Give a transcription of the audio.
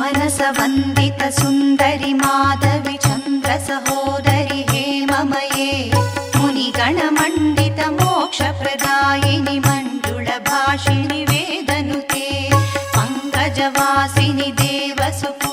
मनसवन्दित सुन्दरि माधवि चन्द्र सहोदरि हेममये मुनिगणमण्डित मोक्षप्रदायिनि मण्डुलभाषिणि वेदनुते पङ्कजवासिनि देवसुपुत्री